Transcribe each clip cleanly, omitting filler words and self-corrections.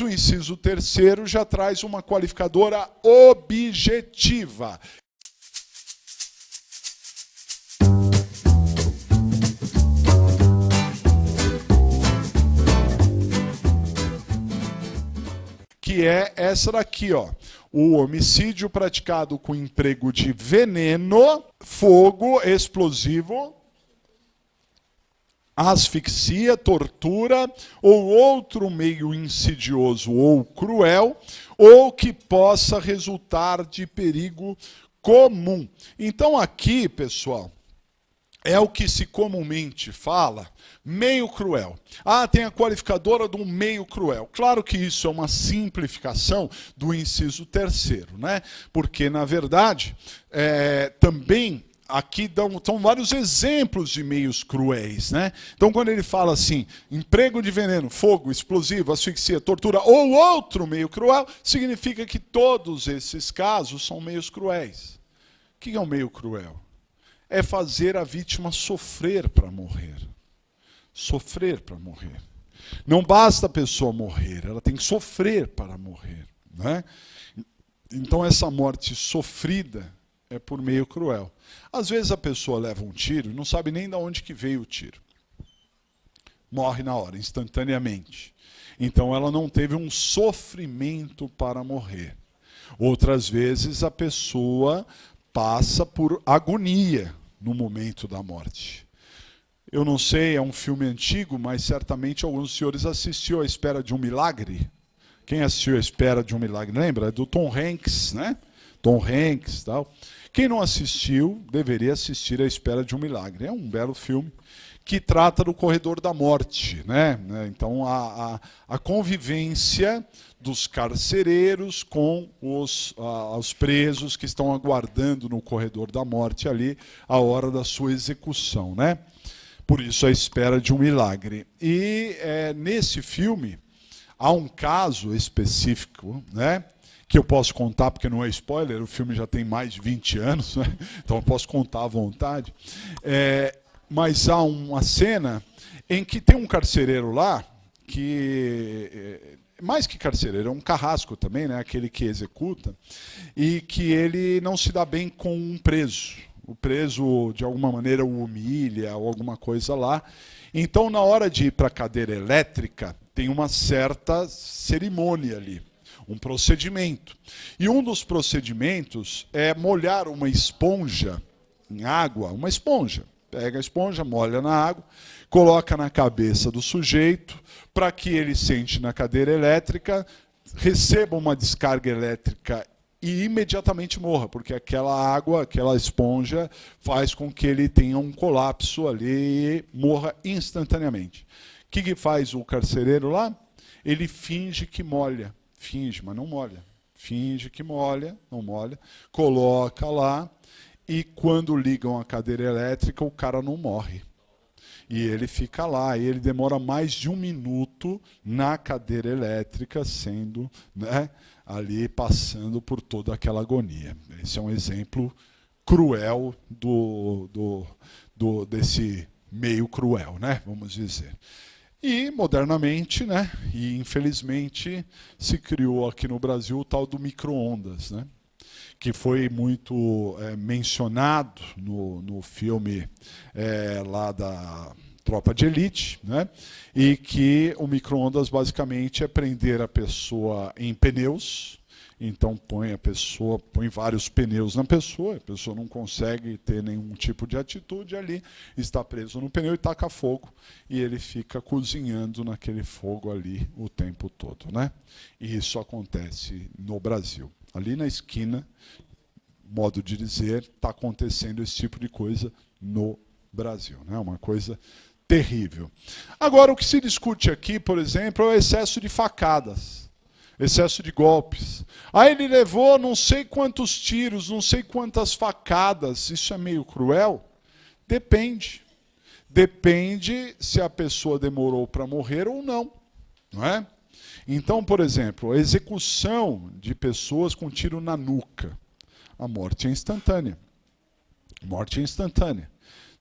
O inciso terceiro já traz uma qualificadora objetiva. Que é essa daqui, ó. O homicídio praticado com emprego de veneno, fogo explosivo, asfixia, tortura ou outro meio insidioso ou cruel, ou que possa resultar de perigo comum. Então aqui, pessoal, é o que se comumente fala, meio cruel. Ah, tem a qualificadora do meio cruel. Claro que isso é uma simplificação do inciso terceiro, né? Porque, na verdade, também aqui são vários exemplos de meios cruéis, né? Então, quando ele fala assim, emprego de veneno, fogo, explosivo, asfixia, tortura ou outro meio cruel, significa que todos esses casos são meios cruéis. O que é um meio cruel? É fazer a vítima sofrer para morrer. Sofrer para morrer. Não basta a pessoa morrer, ela tem que sofrer para morrer, né? Então essa morte sofrida é por meio cruel. Às vezes a pessoa leva um tiro e não sabe nem de onde que veio o tiro. Morre na hora, instantaneamente. Então ela não teve um sofrimento para morrer. Outras vezes a pessoa passa por agonia no momento da morte. Eu não sei, é um filme antigo, mas certamente alguns senhores assistiram A Espera de um Milagre. Quem assistiu A Espera de um Milagre, lembra? É do Tom Hanks, né? Tom Hanks e tal. Quem não assistiu, deveria assistir A Espera de um Milagre. É um belo filme que trata do corredor da morte, né? Então, a convivência dos carcereiros com os presos que estão aguardando no corredor da morte ali a hora da sua execução, né? Por isso, A Espera de um Milagre. E nesse filme há um caso específico, né? Que eu posso contar, porque não é spoiler, o filme já tem mais de 20 anos, né? Então eu posso contar à vontade. Mas há uma cena em que tem um carcereiro lá, que mais que carcereiro, é um carrasco também, né? Aquele que executa, e que ele não se dá bem com um preso. O preso, de alguma maneira, o humilha ou alguma coisa lá. Então, na hora de ir para a cadeira elétrica, tem uma certa cerimônia ali, um procedimento. E um dos procedimentos é molhar uma esponja em água, uma esponja. Pega a esponja, molha na água, coloca na cabeça do sujeito, para que ele sente na cadeira elétrica, receba uma descarga elétrica e imediatamente morra, porque aquela água, aquela esponja, faz com que ele tenha um colapso ali e morra instantaneamente. O que faz o carcereiro lá? Ele finge que molha. Finge, mas não molha. Finge que molha, não molha. Coloca lá. E quando ligam a cadeira elétrica, o cara não morre. E ele fica lá, e ele demora mais de 1 minuto na cadeira elétrica, sendo, né, ali passando por toda aquela agonia. Esse é um exemplo cruel desse meio cruel, né, vamos dizer. E, modernamente, né, e infelizmente, se criou aqui no Brasil o tal do micro-ondas, né? Que foi muito mencionado no filme lá da Tropa de Elite, né? E que o micro-ondas basicamente é prender a pessoa em pneus. Então põe vários pneus na pessoa, a pessoa não consegue ter nenhum tipo de atitude ali, está preso no pneu e taca fogo, e ele fica cozinhando naquele fogo ali o tempo todo, né? E isso acontece no Brasil. Ali na esquina, modo de dizer, está acontecendo esse tipo de coisa no Brasil, né? Uma coisa terrível. Agora, o que se discute aqui, por exemplo, é o excesso de facadas, excesso de golpes. Aí ele levou não sei quantos tiros, não sei quantas facadas. Isso é meio cruel? Depende. Depende se a pessoa demorou para morrer ou não, não é? Então, por exemplo, a execução de pessoas com tiro na nuca. A morte é instantânea. Morte é instantânea.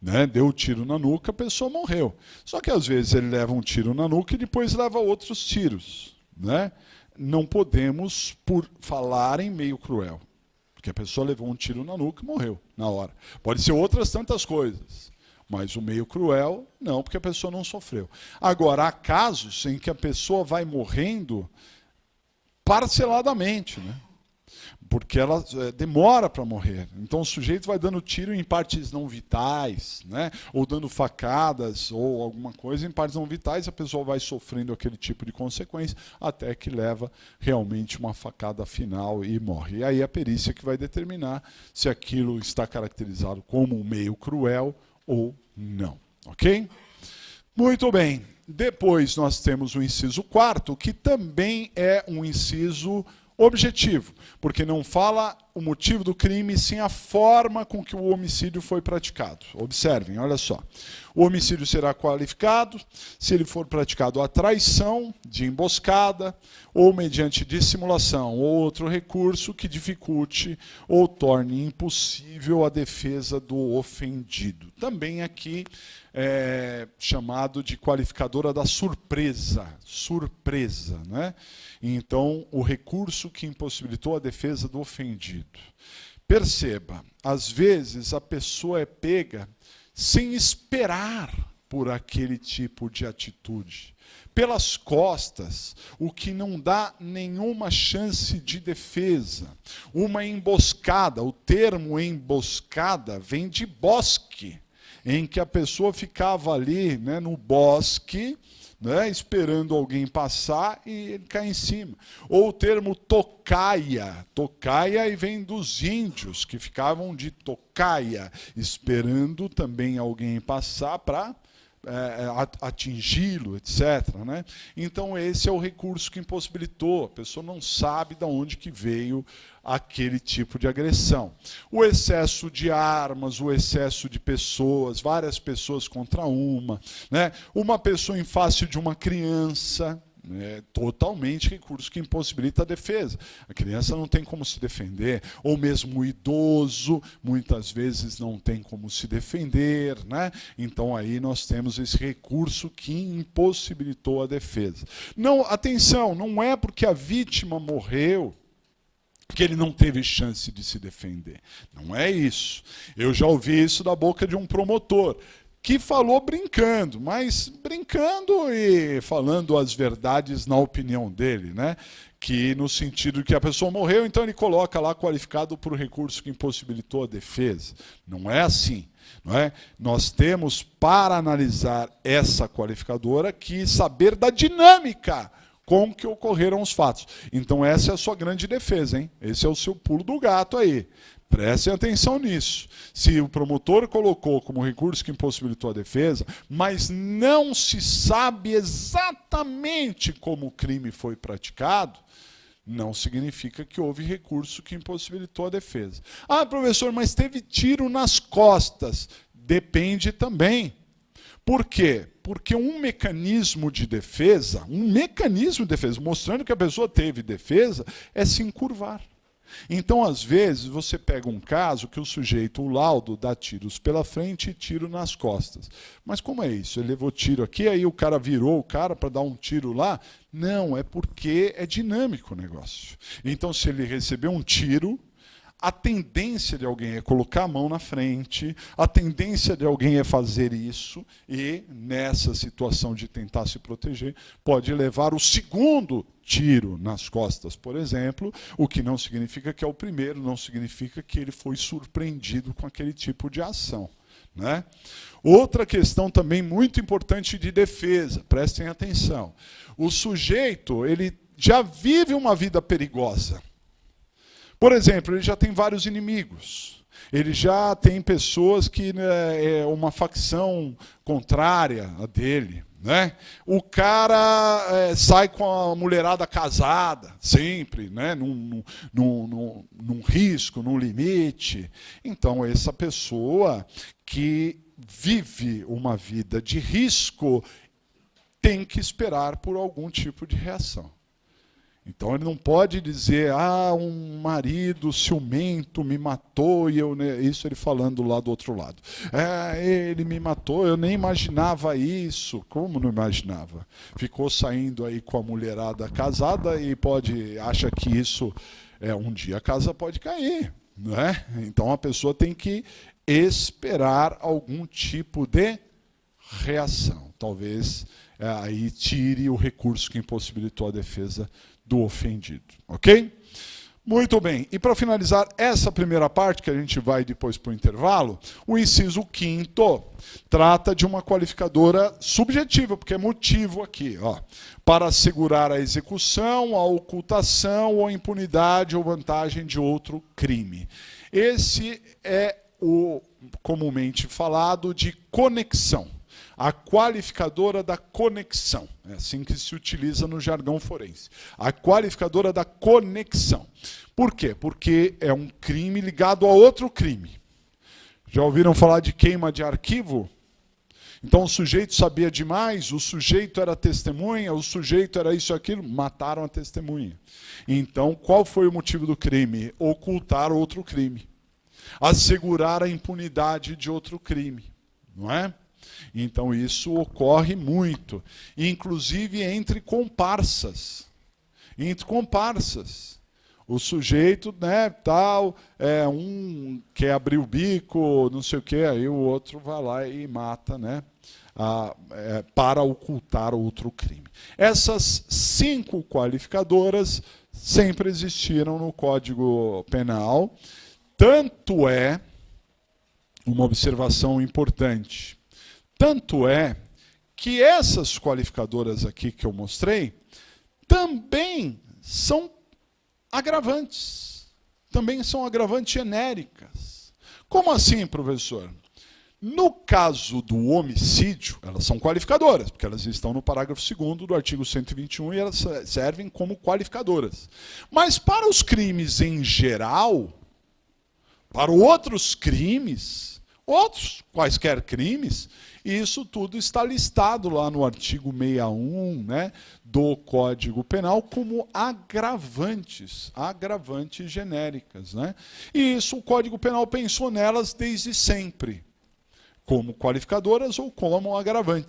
Né? Deu o tiro na nuca, a pessoa morreu. Só que às vezes ele leva um tiro na nuca e depois leva outros tiros. né, não podemos por falar em meio cruel. Porque a pessoa levou um tiro na nuca e morreu na hora. Pode ser outras tantas coisas. Mas o meio cruel, não, porque a pessoa não sofreu. Agora, há casos em que a pessoa vai morrendo parceladamente, né? Porque ela demora para morrer. Então o sujeito vai dando tiro em partes não vitais, né? Ou dando facadas ou alguma coisa em partes não vitais, a pessoa vai sofrendo aquele tipo de consequência até que leva realmente uma facada final e morre. E aí a perícia que vai determinar se aquilo está caracterizado como um meio cruel ou não. Ok? Muito bem. Depois nós temos o inciso 4º, que também é um inciso objetivo, porque não fala o motivo do crime, sim a forma com que o homicídio foi praticado. Observem, olha só. O homicídio será qualificado se ele for praticado à traição, de emboscada, ou mediante dissimulação, ou outro recurso que dificulte ou torne impossível a defesa do ofendido. Também aqui chamado de qualificadora da surpresa. Surpresa, né? Então, o recurso que impossibilitou a defesa do ofendido. Perceba, às vezes a pessoa é pega sem esperar por aquele tipo de atitude. Pelas costas, o que não dá nenhuma chance de defesa. Uma emboscada, o termo emboscada vem de bosque, em que a pessoa ficava ali, né, no bosque, né, esperando alguém passar e ele cai em cima. Ou o termo tocaia. Tocaia e vem dos índios, que ficavam de tocaia, esperando também alguém passar para atingi-lo, etc. Né? Então esse é o recurso que impossibilitou. A pessoa não sabe de onde que veio aquele tipo de agressão. O excesso de armas, o excesso de pessoas, várias pessoas contra uma, né? Uma pessoa em face de uma criança, totalmente recurso que impossibilita a defesa. A criança não tem como se defender, ou mesmo o idoso, muitas vezes não tem como se defender, né? Então aí nós temos esse recurso que impossibilitou a defesa. Não, atenção, não é porque a vítima morreu que ele não teve chance de se defender. Não é isso. Eu já ouvi isso da boca de um promotor, que falou brincando, mas brincando e falando as verdades na opinião dele, né? Que no sentido que a pessoa morreu, então ele coloca lá qualificado por recurso que impossibilitou a defesa. Não é assim. Não é? Nós temos, para analisar essa qualificadora, que saber da dinâmica com que ocorreram os fatos. Então essa é a sua grande defesa, hein? Esse é o seu pulo do gato aí. Prestem atenção nisso. Se o promotor colocou como recurso que impossibilitou a defesa, mas não se sabe exatamente como o crime foi praticado, não significa que houve recurso que impossibilitou a defesa. Ah, professor, mas teve tiro nas costas. Depende também. Por quê? Porque um mecanismo de defesa, mostrando que a pessoa teve defesa, é se encurvar. Então, às vezes, você pega um caso que o sujeito, o laudo, dá tiros pela frente e tiro nas costas. Mas como é isso? Ele levou tiro aqui, aí o cara virou o cara para dar um tiro lá? Não, é porque é dinâmico o negócio. Então, se ele recebeu um tiro, a tendência de alguém é colocar a mão na frente, a tendência de alguém é fazer isso, e nessa situação de tentar se proteger, pode levar o segundo tiro nas costas, por exemplo, o que não significa que é o primeiro, não significa que ele foi surpreendido com aquele tipo de ação. Né? Outra questão também muito importante de defesa, prestem atenção. O sujeito, ele já vive uma vida perigosa. Por exemplo, ele já tem vários inimigos. Ele já tem pessoas que é uma facção contrária a dele. Né? O cara sai com a mulherada casada, sempre, né? num risco, num limite. Então, essa pessoa que vive uma vida de risco tem que esperar por algum tipo de reação. Então ele não pode dizer, um marido ciumento me matou, e eu, né, isso ele falando lá do outro lado. Ele me matou, eu nem imaginava isso. Como não imaginava? Ficou saindo aí com a mulherada casada e acha que isso, um dia a casa pode cair. Não é? Então a pessoa tem que esperar algum tipo de reação. Talvez aí tire o recurso que impossibilitou a defesa do ofendido, ok? Muito bem, e para finalizar essa primeira parte, que a gente vai depois para o intervalo, o inciso 5º trata de uma qualificadora subjetiva, porque é motivo aqui, ó, para assegurar a execução, a ocultação ou impunidade ou vantagem de outro crime. Esse é o comumente falado de conexão. A qualificadora da conexão. É assim que se utiliza no jargão forense. A qualificadora da conexão. Por quê? Porque é um crime ligado a outro crime. Já ouviram falar de queima de arquivo? Então o sujeito sabia demais, o sujeito era testemunha, o sujeito era isso e aquilo, mataram a testemunha. Então qual foi o motivo do crime? Ocultar outro crime. Assegurar a impunidade de outro crime. Não é? Então isso ocorre muito, inclusive entre comparsas. Entre comparsas. O sujeito, né, tal, um quer abrir o bico, não sei o quê, aí o outro vai lá e mata, né, para ocultar outro crime. Essas 5 qualificadoras sempre existiram no Código Penal, tanto é, uma observação importante, tanto é que essas qualificadoras aqui que eu mostrei também são agravantes. Também são agravantes genéricas. Como assim, professor? No caso do homicídio, elas são qualificadoras, porque elas estão no parágrafo 2º do artigo 121 e elas servem como qualificadoras. Mas para os crimes em geral, para outros crimes, outros quaisquer crimes, isso tudo está listado lá no artigo 61, né, do Código Penal como agravantes genéricas, né? E isso o Código Penal pensou nelas desde sempre, como qualificadoras ou como agravantes.